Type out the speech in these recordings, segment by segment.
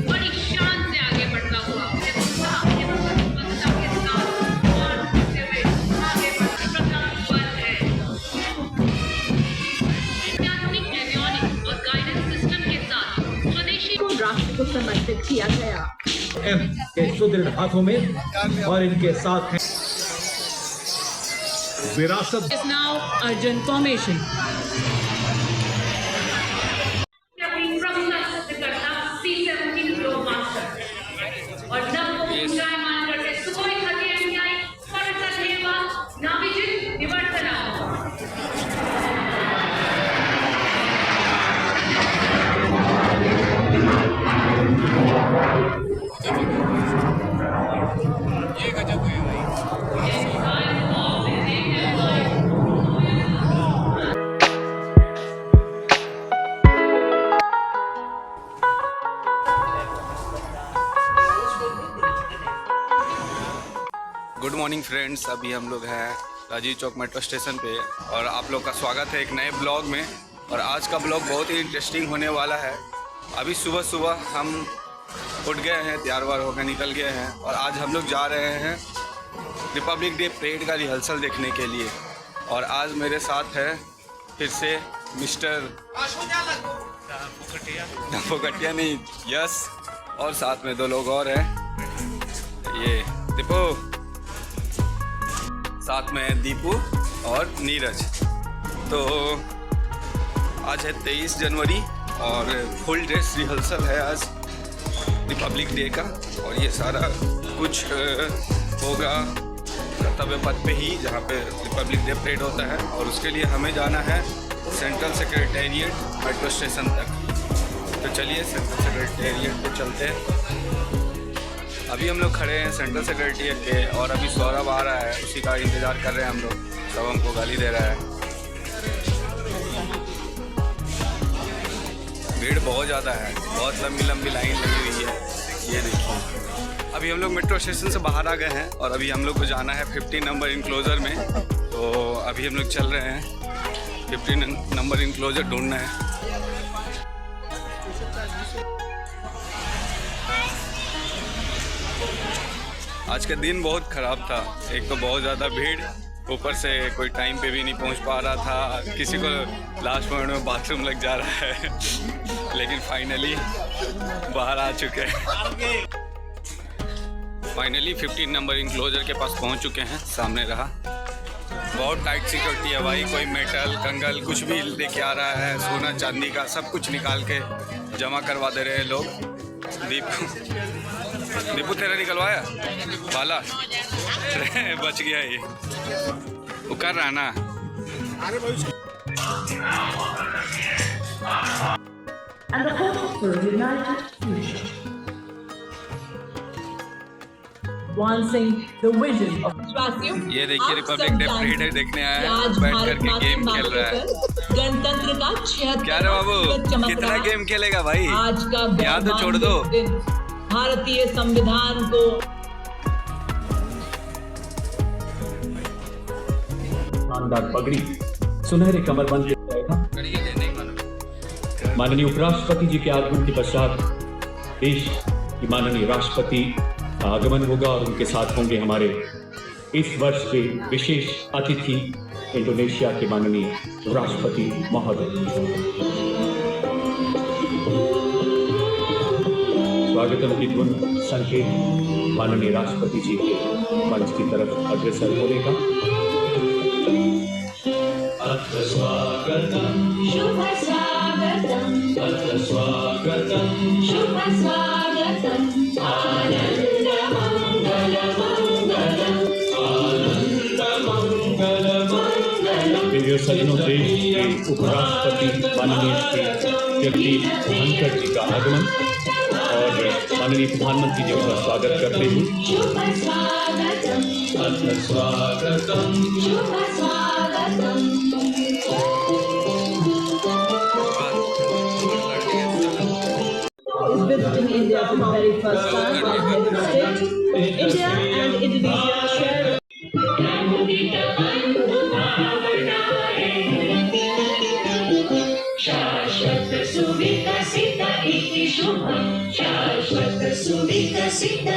बड़ी शान से आगे बढ़ता हुआ उत्साह एवं प्रतिबद्धता के साथ और होते हुए आगे बढ़ता प्रकाश बल है। आधुनिक एवियोनिक्स और गाइडेंस सिस्टम के साथ स्वदेशी राष्ट्र को समर्पित किया गया। के सुदृढ़ हाथों में और इनके साथ हैं विरासत। Is now urgent formation. C-17 Globemaster और नव को पूजायमान करते सुखोई 30 MDI परतलेवा नाविजित निवर्तना। ये गजब है भाई। गुड मॉर्निंग फ्रेंड्स, अभी हम लोग हैं राजीव चौक मेट्रो स्टेशन पे और आप लोग का स्वागत है एक नए ब्लॉग में। और आज का ब्लॉग बहुत ही इंटरेस्टिंग होने वाला है। अभी सुबह सुबह हम उठ गए हैं, तैयार वार होकर निकल गए हैं और आज हम लोग जा रहे हैं रिपब्लिक डे परेड का रिहर्सल देखने के लिए। और आज मेरे साथ है फिर से मिस्टर फोकटिया नहीं, यस, और साथ में दो लोग और हैं, ये दीपू, साथ में दीपू और नीरज। तो आज है 23 जनवरी और फुल ड्रेस रिहर्सल है आज रिपब्लिक डे का। और ये सारा कुछ होगा कर्तव्य पथ पे ही, जहाँ पे रिपब्लिक डे परेड होता है। और उसके लिए हमें जाना है सेंट्रल सेक्रेटेरिएट मेट्रो स्टेशन तक। तो चलिए सेंट्रल सेक्रेटेरिएट पे चलते हैं। अभी हम लोग खड़े हैं सेंट्रल सेक्रेटेरिएट पे और अभी सौरभ आ रहा है, उसी का इंतज़ार कर रहे हैं हम लोग। सब हमको गाली दे रहा है। भीड़ बहुत ज़्यादा है, बहुत लंबी लंबी लाइन लगी हुई है, ये देखिए। अभी हम लोग मेट्रो स्टेशन से बाहर आ गए हैं और अभी हम लोग को जाना है 15 नंबर इनक्लोजर में। तो अभी हम लोग चल रहे हैं 15 नंबर इनक्लोजर ढूंढना है। आज का दिन बहुत ख़राब था, एक तो बहुत ज़्यादा भीड़, ऊपर से कोई टाइम पे भी नहीं पहुंच पा रहा था, किसी को लास्ट मोमेंट में बाथरूम लग जा रहा है लेकिन फाइनली बाहर आ चुके हैं। फाइनली 15 नंबर इनक्लोजर के पास पहुंच चुके हैं, सामने रहा। बहुत टाइट सिक्योरिटी है भाई, कोई मेटल कंगल कुछ भी लेके आ रहा है, सोना चांदी का सब कुछ निकाल के जमा करवा दे रहे हैं लोग। दीपू तेरा निकलवाया वाला बच गया ये, वो कर रहा ना। ये देखिए रिपब्लिक डे परेड है, देखने आया है, बैठ करके गेम खेल रहा है। गणतंत्र का 76 क्या रे बाबू, कितना गेम खेलेगा भाई, आज का यहाँ तो छोड़ दो। भारतीय संविधान को शानदार पगड़ी सुनहरे कमरबंद माननीय उपराष्ट्रपति जी के आगमन के पश्चात देश की माननीय राष्ट्रपति का आगमन होगा और उनके साथ होंगे हमारे इस वर्ष के विशेष अतिथि इंडोनेशिया के माननीय राष्ट्रपति महोदय। स्वागतम की धुन संकेत माननीय राष्ट्रपति जी के मंच की तरफ अग्रसर होने का। अत्र स्वागतम शुभ स्वागतम, अत्र स्वागतम शुभ स्वागतम, आनंद मंगल मंगलम, आनंद मंगल मंगलम। प्रिय सज्जनों, देश के उपराष्ट्रपति माननीय श्री जगदीप धनखड़ जी का आगमन और माननीय प्रधानमंत्री जी का स्वागत करते हुए शुभ स्वागतम, अत्र स्वागतम शुभ स्वागतम। Visiting India for the very first time on head of state, India and Indonesia share शाश्वत सुविकसित इति शुभं शाश्वत सुविकसित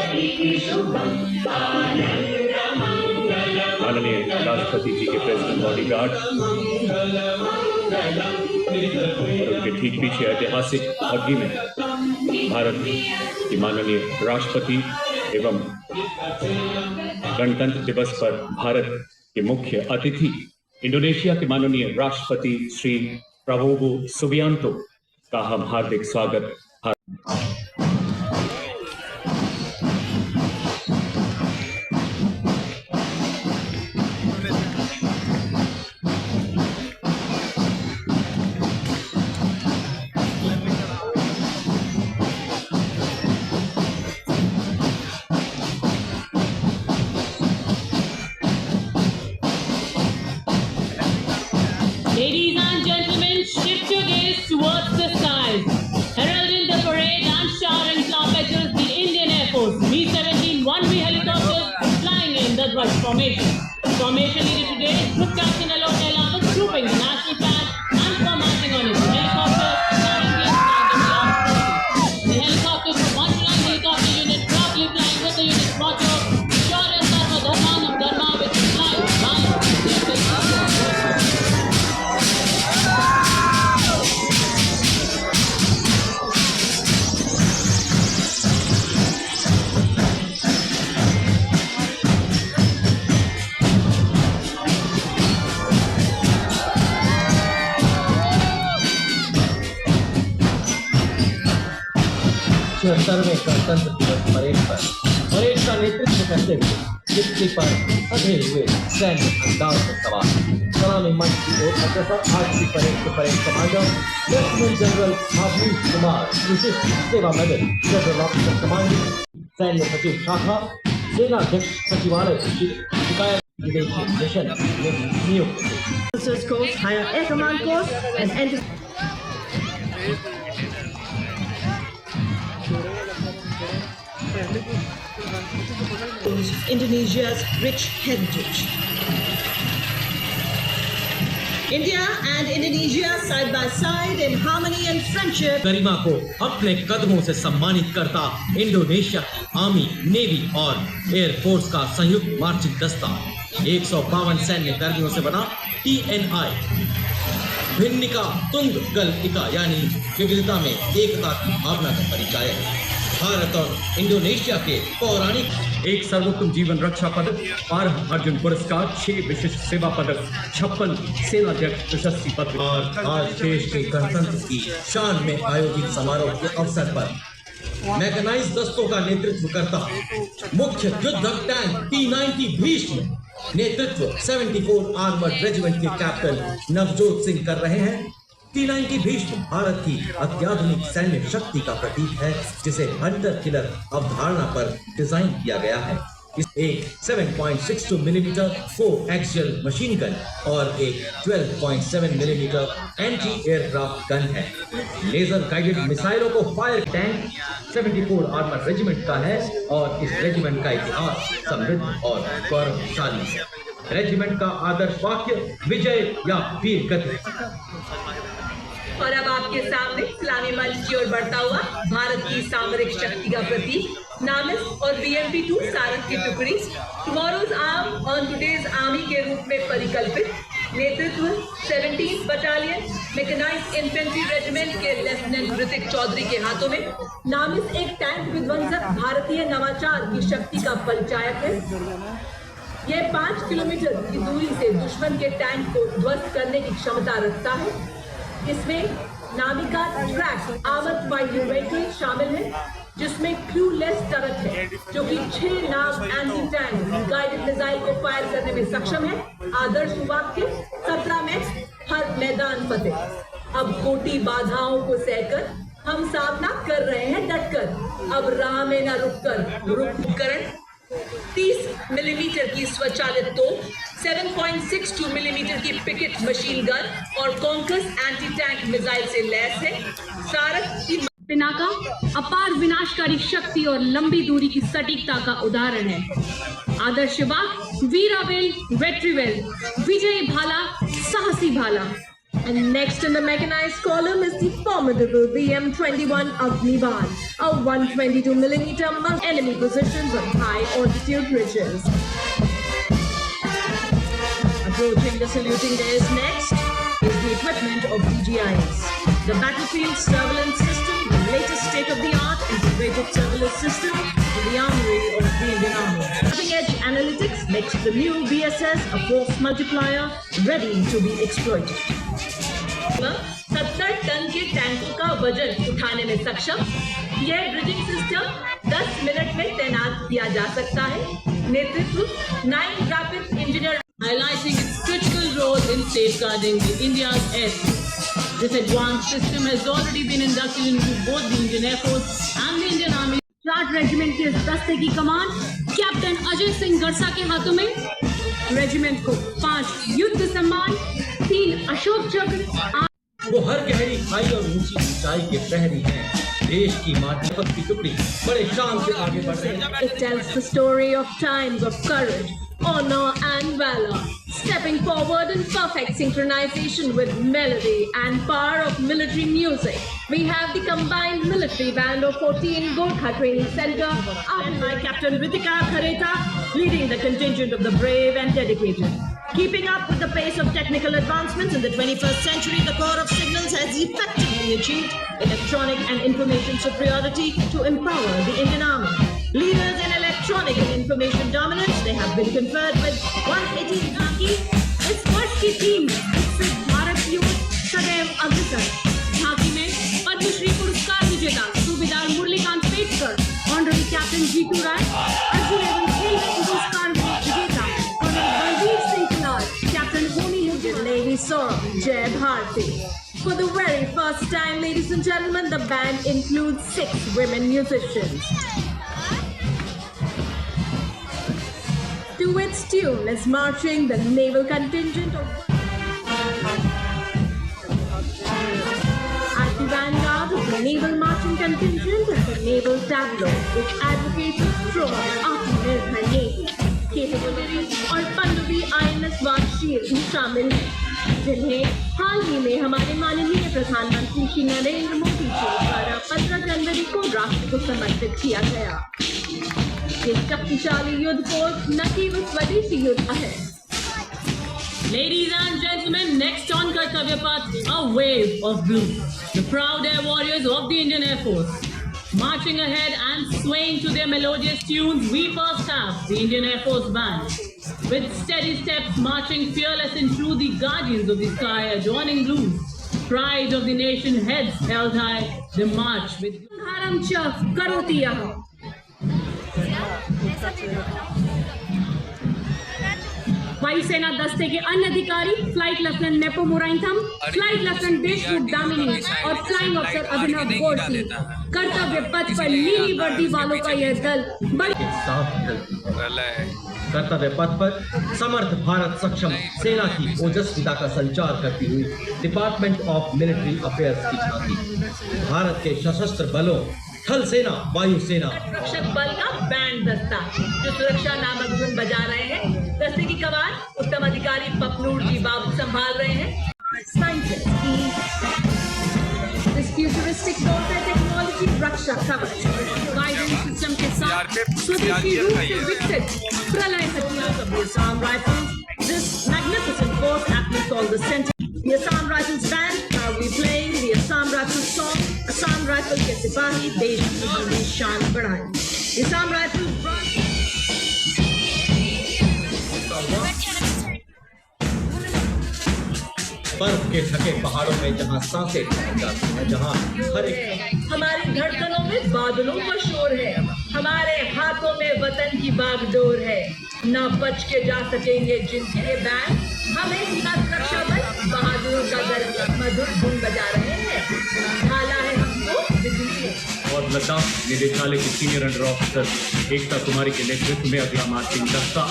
शुभम माननीय राष्ट्रपति जी के प्रेसिडेंट बॉडीगार्ड और उनके ठीक पीछे ऐतिहासिक हॉकी में भारत की माननीय राष्ट्रपति एवं गणतंत्र दिवस पर भारत के मुख्य अतिथि इंडोनेशिया के माननीय राष्ट्रपति श्री प्राबोवो सुबियांतो का हम हार्दिक स्वागत। Ladies and gentlemen, shift your gaze towards the skies. Heralding the parade and showering trumpeters, the Indian Air Force B-17 1V helicopters flying in the Dwaj formation. Formation leader today is Group Captain Alok Nelamat, trooping the national flag and formatting on his helicopter, carrying the flag of the armed forces. The helicopter from 109 helicopter unit proudly flying with the unit's motto, Shaurya Sarva Dharmanam Dharma, which implies violence. छिहत्तरवें गणतंत्र दिवस parade का नेतृत्व करते हुए Gypsy पर सधे हुए सैन्य अंदाज में सवार सलामी मंच की ओर अग्रसर। आज की परेड के parade commander lieutenant general Ashish Kumar, विशिष्ट सेवा मेडल, जनरल ऑफिसर कमांडिंग, सैन्य सचिव शाखा, सेनाध्यक्ष सचिवालय शिकायत विदेशी मिशन में नियुक्त थे। Course, higher air command course, and enter. Indonesia's rich heritage. India and Indonesia side by side in harmony and friendship. गरिमा को अपने कदमों से सम्मानित करता इंडोनेशिया की आर्मी, नेवी और एयरफोर्स का संयुक्त मार्चिंग दस्ता 152 सैन्य कर्मियों से बना TNI भिन्निका तुंग कल इका यानी विविधता में एकता की भावना का परिचायक। भारत और इंडोनेशिया के पौराणिक एक सर्वोत्तम जीवन रक्षा पदक, 12 अर्जुन पुरस्कार, 6 विशिष्ट सेवा पदक, 56 सेनाध्यक्ष प्रशस्ति पत्र। और आज देश के गणतंत्र की शान में आयोजित समारोह के अवसर पर मैकेनाइज दस्तों का नेतृत्व करता मुख्य युद्धक टैंक T-90 भीष्म नेतृत्व 74 आर्मर्ड रेजिमेंट के कैप्टन नवजोत सिंह कर रहे हैं। T-90 भीष्म भारत की अत्याधुनिक सैन्य शक्ति का प्रतीक है, जिसे हंटर किलर अवधारणा पर डिजाइन किया गया है। इस एक 7.62 मिलीमीटर को एक्सियल मशीन गन और एक 12.7 मिलीमीटर एंटी एयरक्राफ्ट गन है। लेजर गाइडेड मिसाइलों को फायर टैंक 74 आर्मर रेजिमेंट का है और इस रेजिमेंट का इतिहास समृद्ध और गौरवशाली है। रेजिमेंट का आदर्श वाक्य विजय या वीर गति। और अब आपके सामने सलामी मंच की ओर बढ़ता हुआ भारत की सामरिक शक्ति का प्रतीक नामिस और BMP-2 सारंग की टुकड़ी tomorrow's arm on today's army के रूप में परिकल्पित। नेतृत्व 17th battalion mechanised infantry regiment के लेफ्टिनेंट ऋतिक चौधरी के हाथों में। नामिस एक टैंक विध्वंसक भारतीय नवाचार की शक्ति का परिचायक है। यह 5 किलोमीटर की दूरी से दुश्मन के टैंक को ध्वस्त करने की क्षमता रखता है। इसमें नामिका ट्रैक आवर्त वायु व्हीकल शामिल है, जिसमें क्रूलेस टरट है, जो कि 6 नाव एंटी टैंक गाइडेड मिसाइल को फायर करने में सक्षम है। आदर्श वाक्य 17 मैच हर मैदान फतेह। अब कोटि बाधाओं को सहकर हम सामना कर रहे हैं डटकर। अब राह में न रुककर उपकरण 30 मिलीमीटर की स्वचालित तोप, 7.62 मिलीमीटर की पिकेट मशीन गन और कॉन्कस एंटी टैंक मिसाइल से लैस है। सारंग की पिनाका अपार विनाशकारी शक्ति और लंबी दूरी की सटीकता का उदाहरण है। आदर्श वाक्य वीरावेल वेट्रीवेल, विजयी भाला साहसी भाला। And next in the mechanized column is the formidable BM-21 Agnibaal, a 122mm enemy positions on high altitude ridges. Approaching the saluting dais next is the equipment of BGIS, the battlefield surveillance system, the latest state-of-the-art integrated surveillance system in the armory of the Indian Army. Cutting-edge analytics makes the new BSS a force multiplier ready to be exploited. 70 ton के टैंकों का वजन उठाने में सक्षम यह bridging system 10 minute में तैनात किया जा सकता है। नेतृत्व 9 rapid engineer highlighting its critical role in safeguarding India's airspace. This advanced system has already been inducted into both the Indian Air Force and the Indian Army. Jat regiment के इस दस्ते की कमान कैप्टन अजय सिंह गरसा के हाथों में। रेजिमेंट को 5 युद्ध सम्मान, 3 अशोक चक्र। वो हर गहरी खाई और ऊंची ऊंचाई के प्रहरी हैं। देश की माटी की टुकड़ी बड़े शान से आगे बढ़ रही है। It tells the story of times of courage, honor and valor, stepping forward in perfect synchronization with melody and power of military music. We have the combined military band of 14 Gorkha Training Center, led by Captain Ritika Khareta, leading the contingent of the brave and dedicated. Keeping up with the pace of technical advancements in the 21st century, the Corps of Signals has effectively achieved electronic and information superiority to empower the Indian Army. Leaders in electronic and information dominance, they have been conferred with 180 झांकी। इस वर्ष की theme विकसित भारत की ओर सदैव अग्रसर। झांकी में पद्मश्री पुरस्कार विजेता सूबेदार मुरलीकांत पेटकर, ऑनररी कैप्टन जीतू राय, अर्जुन एवं खेल पुरस्कार विजेता colonel Balbir Singh Kalar, captain Homi Mujib, navy Saurabh, Jai Bharati. For the very first time, ladies and gentlemen, the band includes 6 women musicians. To its tune is marching the naval contingent of at the vanguard of the naval marching contingent is the naval tableau, which advocates a strong Atmanirbhar navy, capability और पनडुब्बी INS वार्षिक शामिल हैं, जिन्हें हाल ही में हमारे माननीय प्रधानमंत्री श्री नरेंद्र मोदी जी द्वारा 15 जनवरी को राष्ट्र को समर्पित किया गया। ये शक्तिशाली युद्धपोत न केवल स्वदेशी युद्ध है। Ladies and gentlemen, next on Kartavya Path, a wave of blue. The proud air warriors of the Indian Air Force. Marching ahead and swaying to their melodious tunes, we first have the Indian Air Force Band. With steady steps, marching fearless and true, the guardians of the sky, adorning blue. Pride of the nation, heads held high, they march with... Haram Chaf, Karotiya. वायुसेना दस्ते के अन्य अधिकारी flight lieutenant Nepo Moraintham, flight lieutenant Deshmukh Damini और flying अफसर अभिनव गोडसी। कर्तव्य पथ पर नीली वर्दी वालों का यह दल कर्तव्य पथ पर समर्थ भारत सक्षम सेना की ओजस्विता का संचार करती हुई डिपार्टमेंट ऑफ मिलिट्री अफेयर्स की झांकी। भारत के सशस्त्र बलों, थल सेना, वायु सेना, रक्षक बल का बैंड दस्ता जो सुरक्षा नामक धुन बजा रहे हैं। दस्ते की कमान उत्तम अधिकारी पपनूर जी बाबू संभाल रहे हैं। This futuristic software technology रक्षा कवच गाइडेंस सिस्टम के साथ स्वदेशी रूप से विकसित प्रलय हथियार of the Assam Rifles. This magnificent force aptly called the Center. The Assam Rifles band proudly playing the Assam Rifles song. Assam Rifles के सिपाही देश की हमारी शान बढ़ाएं। The Assam Rifles बर्फ के ढके पहाड़ों में जहाँ सांसें टूट जाती हैं, जहाँ हर एक हमारी धड़कनों में बादलों का शोर है, हमारे हाथों में वतन की बागडोर है। ना बच के जा सकेंगे जिनके बैंड, हमें रक्षा बल बहादुरों का गर्व मधुर धुन बजा रहे हैं। ढाला है हमको बिजली ने। और लद्दाख निदेशालय की सीनियर अंडर ऑफिसर एकता कुमारी के नेतृत्व में अगला मार्चिंग दस्ता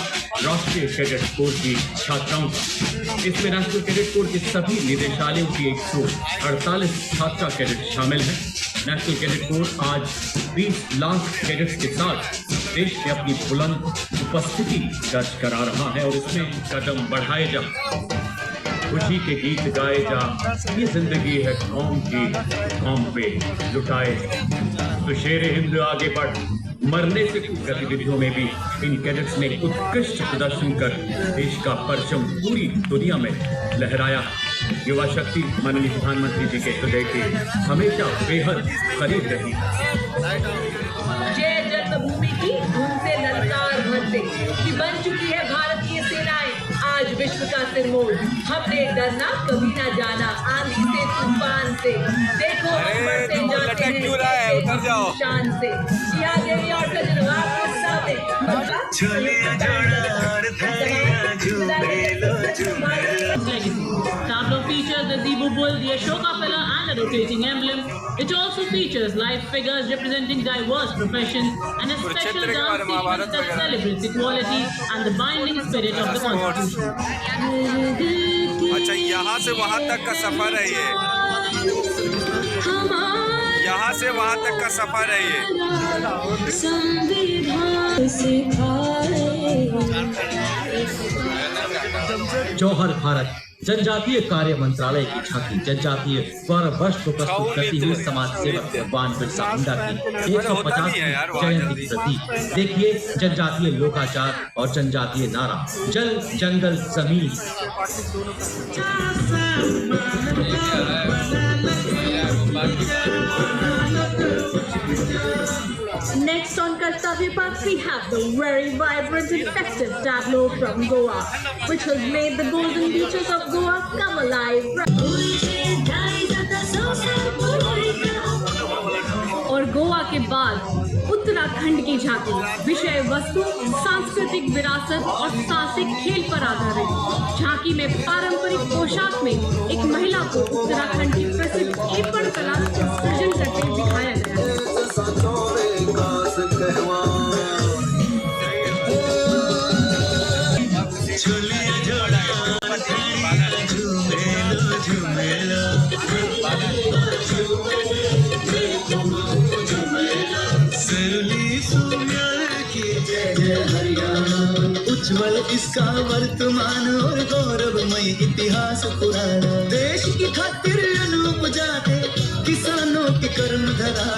राष्ट्रीय कैडेट कोर की छात्राओं का। इसमें नेशनल कैडेट कोर के सभी निदेशालयों की 148 छात्रा कैडेट शामिल हैं। नेशनल कैडेट कोर आज 20 लाख कैडेट्स के साथ देश में अपनी बुलंद उपस्थिति दर्ज करा रहा है और इसमें कदम बढ़ाए जा खुशी के गीत गाए जा, ये जिंदगी है कौम की, कौम पे लुटाए। तो शेर हिंद आगे बढ़, मरने से कुछ गतिविधियों में भी इन कैडेट्स ने उत्कृष्ट प्रदर्शन कर देश का परचम पूरी दुनिया में लहराया। युवा शक्ति माननीय प्रधानमंत्री जी के हृदय के हमेशा बेहद करीब रही। जय जन्मभूमि की धुन से ललकार भरते कि बन चुकी है भारतीय सेनाएं आज विश्व का सिरमौर। हमने डरना कभी ना जाना आंधी से तूफान से, देखो हम बढ़ते जाते हैं शान से। जिया देवी और सजन आपके सामने Tableau features the Zebu bull, the Ashoka pillar and a rotating emblem. It also features live figures representing diverse professions and a special dance sequence that celebrates equality and the binding spirit of the Constitution. अच्छा, यहाँ से वहाँ तक का सफर है ये, यहाँ से वहाँ तक का सफर है ये। जौहर भारत जनजातीय कार्य मंत्रालय की झांकी जनजातीय गौरव वर्ष को प्रस्तुत करती हुई समाज सेवक भगवान बिरसा मुंडा की 150वीं जयंती प्रतीक। देखिए जनजातीय लोकाचार और जनजातीय नारा, जल जंगल जमीन। Next on Kartavya Path, we have the very vibrant and festive tableau from Goa, which has made the golden beaches of Goa come alive. और गोवा के बाद उत्तराखंड की झांकी विषय वस्तु सांस्कृतिक विरासत और साहसिक खेल पर आधारित। झांकी में पारंपरिक पोशाक में एक महिला को उत्तराखंड की प्रसिद्ध एपण कला का सृजन करते दिखाया गया है। उज्ज्वल इसका वर्तमान और गौरवमय इतिहास पुराना, देश की खातिर अनूप जाते किसानों की कर्म धरा,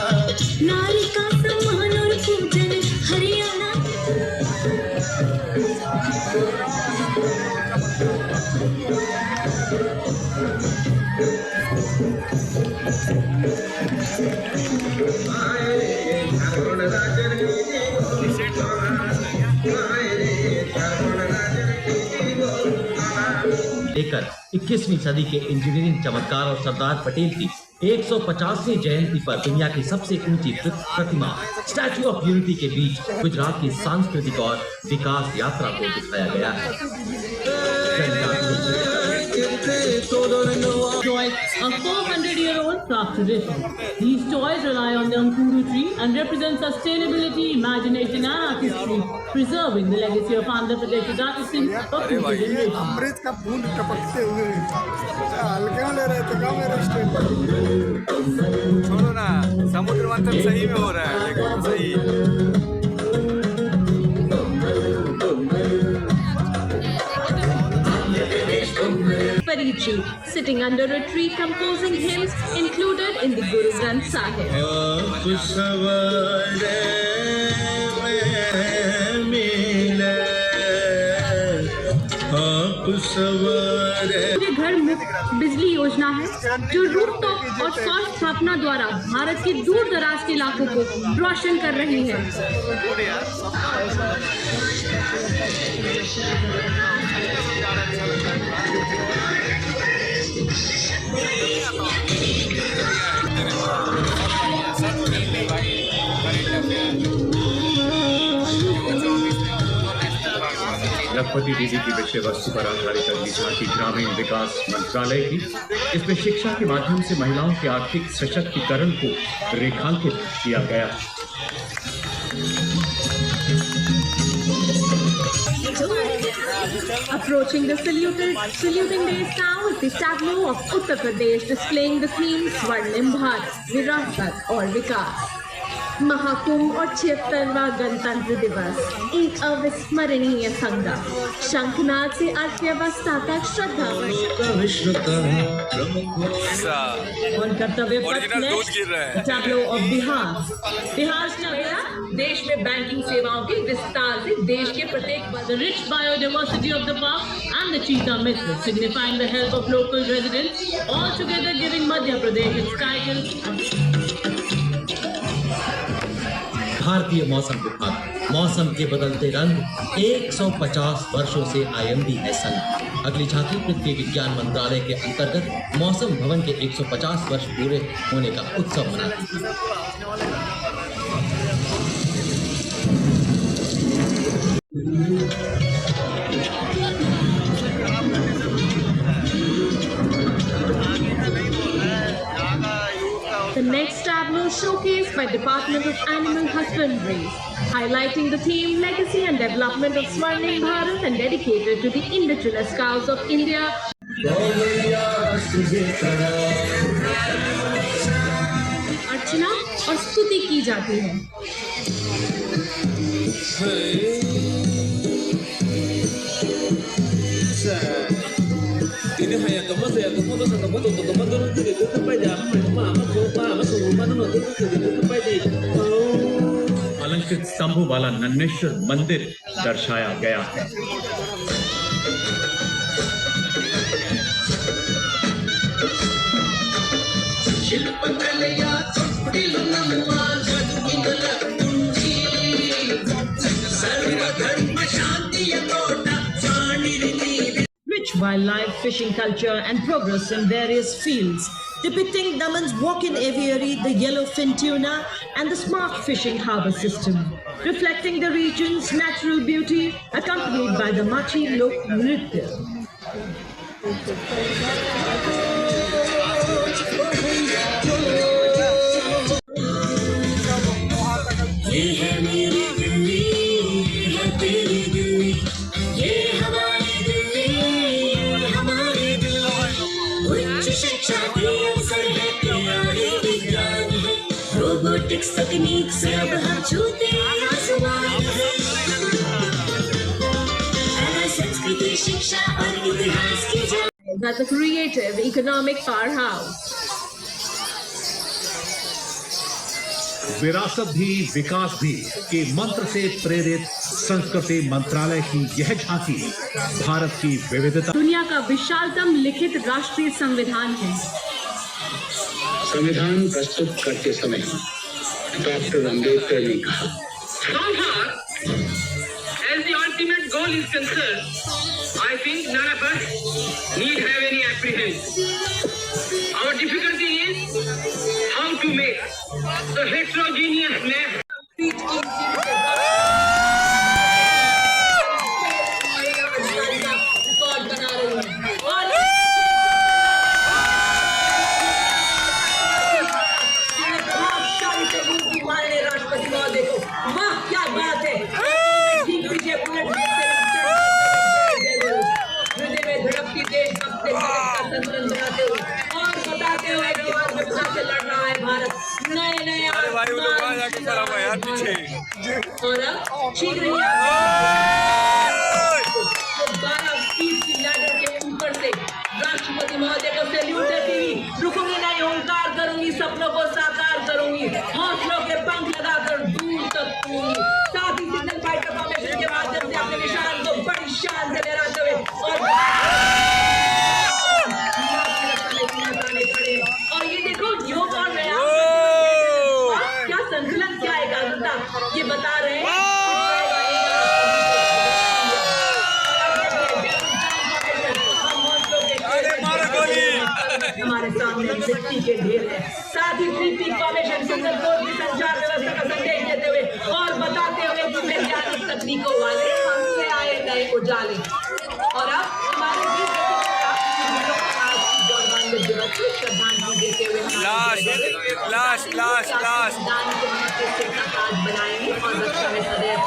नारी का सम्मान और पूजन हरियाणा। लेकर 21वीं सदी के इंजीनियरिंग चमत्कार और सरदार पटेल की 150वीं जयंती पर दुनिया की सबसे ऊंची प्रतिमा स्टैच्यू ऑफ यूनिटी के बीच गुजरात की सांस्कृतिक और विकास यात्रा को दिखाया गया है। Toys, a 400-year-old craft tradition. These toys rely on the Ankuru tree and represent sustainability, imagination and artistry, preserving the legacy of Andhra Pradesh's artisans for future generations. अमृत का बूंद टपकते हुए हल्के ले रहे थे, मेरा स्टेट छोड़ो ना, समुद्र मंथन सही में हो रहा है, लेकिन सही। Pariji, sitting under a tree composing hymns included in the Guru Granth Sahib. घर मुफ्त बिजली योजना है जो रूफटॉप और सौर स्थापना द्वारा भारत के दूर दराज के इलाकों को रोशन कर रही है। लखपति दीदी की विषय वस्तु पर आधारित अगली झांकी ग्रामीण विकास मंत्रालय की। इसमें शिक्षा के माध्यम से महिलाओं के आर्थिक सशक्तिकरण को रेखांकित किया गया। Approaching the saluting base now is the tableau of Uttar Pradesh displaying the theme Swarnim Bharat, Virasat or Vikas. Mahakumbh और 76वां गणतंत्र दिवस एक अविस्मरणीय संगम। शंखनाद से अर्थव्यवस्था तक श्रद्धा और कर्तव्य पथ में टैब्लो ऑफ बिहार। बिहार देश में बैंकिंग सेवाओं के विस्तार से देश के प्रत्येक The rich biodiversity of the park and the cheetah method, signifying the help of local residents, all together giving Madhya Pradesh its title. भारतीय मौसम विभाग मौसम के बदलते रंग 150 वर्षों से आईएमडी है संग। अगली झांकी पृथ्वी विज्ञान मंत्रालय के अंतर्गत मौसम भवन के 150 वर्ष पूरे होने का उत्सव मनाती है। The next tableau showcased by Department of Animal Husbandry, highlighting the theme Legacy and Development of Swarnim Bharat and dedicated to the indigenous cows of India. अर्चना और स्तुति की जाती है। अलंकृत स्तंभों वाला नन्नेश्वर मंदिर दर्शाया गया है। Rich wildlife, fishing culture and progress in various fields, depicting Daman's walk-in aviary, the yellowfin tuna and the smart fishing harbour system, reflecting the region's natural beauty, accompanied by the Machi Lok Nritya. ये है मेरी दिल्ली, ये है तेरी दिल्ली, ये हमारी दिल्ली, हमारी दिल्ली। उच्च शिक्षा के अवसर है, प्यारे विज्ञान है, रोबोटिक्स तकनीक से अब हम छूते आसमान है। संस्कृति, शिक्षा और इतिहास की That's a creative economic powerhouse. विरासत भी विकास भी के मंत्र से प्रेरित संस्कृति मंत्रालय की यह झांकी भारत की विविधता। दुनिया का विशालतम लिखित राष्ट्रीय संविधान है। संविधान प्रस्तुत करते समय डॉक्टर अम्बेडकर ने कहा, So far, as the ultimate goal is concerned, I think none of us need have any apprehension. Our difficulty is how to make the heterogeneous map. राष्ट्रपति महोदय को वाह क्या बात है। हृदय में धड़कती देशभक्त से संतुलन बनाते हुए और बताते हुए कि अर्थव्यवस्था से लड़ रहा है भारत। नए नए और अब शीघ्र ही 12 फीट की लैडर के ऊपर से राष्ट्रपति महोदय को सैल्यूट देती हुई रुकूंगी नहीं, ओंकार करूंगी, सपनों को साकार करूंगी, हौसलों के पंख लगाकर दूर तक करूंगी। साथ ही सिग्नल फाइटर फॉर्मेशन के माध्यम से अपने निशान को बड़ी शान से लहराते हुए और ये देखो योग और व्यायाम क्या संतुलन, क्या एकाग्रता, ये बता रहे हैं। हमारे सामने मिट्टी के ढेर है। साथ ही प्रीति फॉर्मेशन सिंगल कोड की संचार व्यवस्था का संदेश देते हुए और बताते हुए कि वैज्ञानिक तकनीकों वाले हमसे आए नए उजाले। और अब हमारे दिवस को श्रद्धांजलि देते हुए दान के महत्व से आज बनाएंगे और रक्षा में सदैव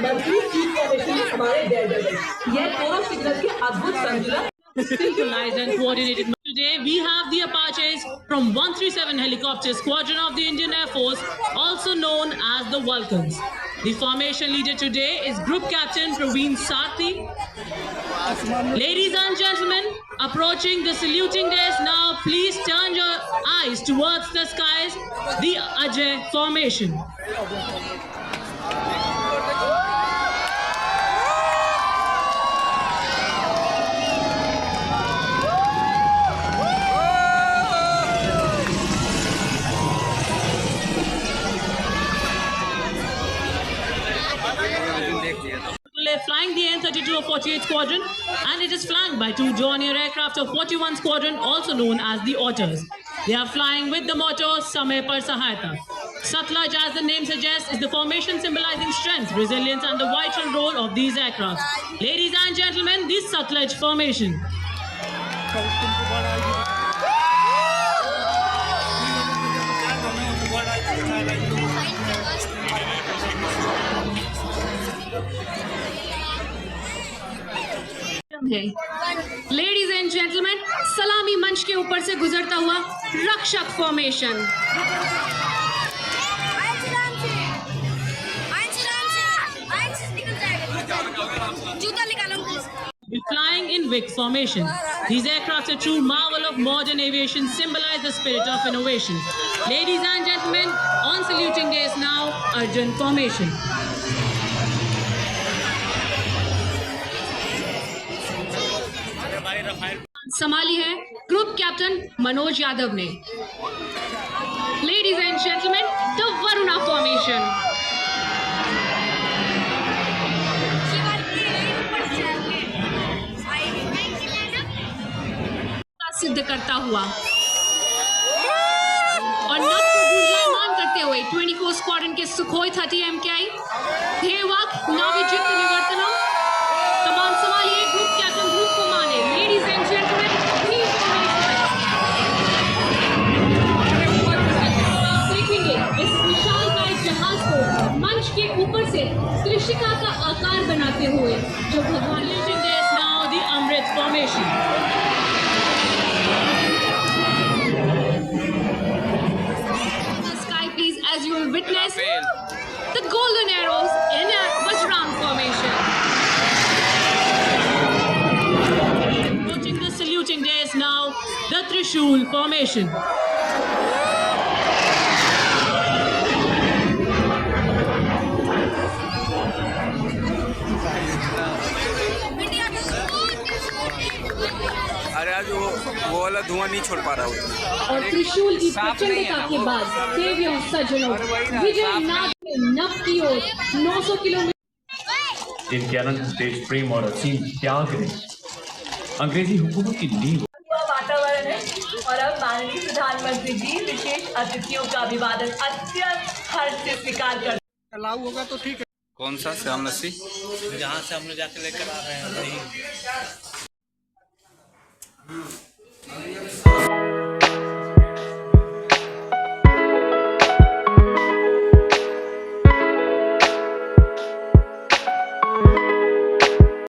मजबूत चीफ फॉर्मेशन में हमारे डेयर यह दोनों सिग्नल के अद्भुत संतुलन Synchronized and coordinated. Today we have the Apaches from 137 Helicopter Squadron of the Indian Air Force, also known as the Vulcans. The formation leader today is Group Captain Praveen Sarthi. Ladies and gentlemen, approaching the saluting days now, please turn your eyes towards the skies, the Ajay formation. Flying the N-32 of 48 Squadron, and it is flanked by two Dornier aircraft of 41 Squadron, also known as the Otters. They are flying with the motto Samay Par Sahayata. Satluj, as the name suggests, is the formation symbolizing strength, resilience, and the vital role of these aircraft. Ladies and gentlemen, this Satluj formation. Ladies and gentleman, सलामी मंच के ऊपर से गुजरता हुआ रक्षक formation. Flying in Vic formation. These aircraft are true marvel of modern aviation, symbolize the spirit of innovation. Ladies and gentlemen, on saluting days now, Arjun formation. संभाली है ग्रुप कैप्टन मनोज यादव ने। Ladies and gentleman, the Varuna formation. सिद्ध करता हुआ और नभ को गुंजायमान करते हुए 24 स्क्वाड्रन के सुखोई 30 MKI धेवाक नाविजित निवर्तनम। तमाम संभालिए ग्रुप कैप्टन ध्रुव कुमार ने। लेडीज एंड जेंटलमैन, आप देखेंगे इस विशालकाय जहाज को मंच के ऊपर से त्रिशिका का आकार बनाते हुए जो भगवान Saluting days now, the Amrit formation. As you will witness the golden arrows in a Vajrang formation. Approaching the saluting days now, the Trishul formation. अरे आज वो वाला धुआं नहीं छोड़ पा रहा होता। और त्रिशूल की प्रचंडता के बाद देवियों सज्जनों विजय नाद नभ की ओर 900 किलोमीटर जिनके अनंत देश प्रेम और असीम त्याग ने अंग्रेजी हुकूमत की नींव वातावरण है। और अब माननीय प्रधानमंत्री जी विशेष अतिथियों का अभिवादन अत्यंत हर्ष से स्वीकार कर लागू होगा तो ठीक है। कौन सा श्याम लस्सी? जहाँ से हम लोग जाके लेकर आ रहे हैं।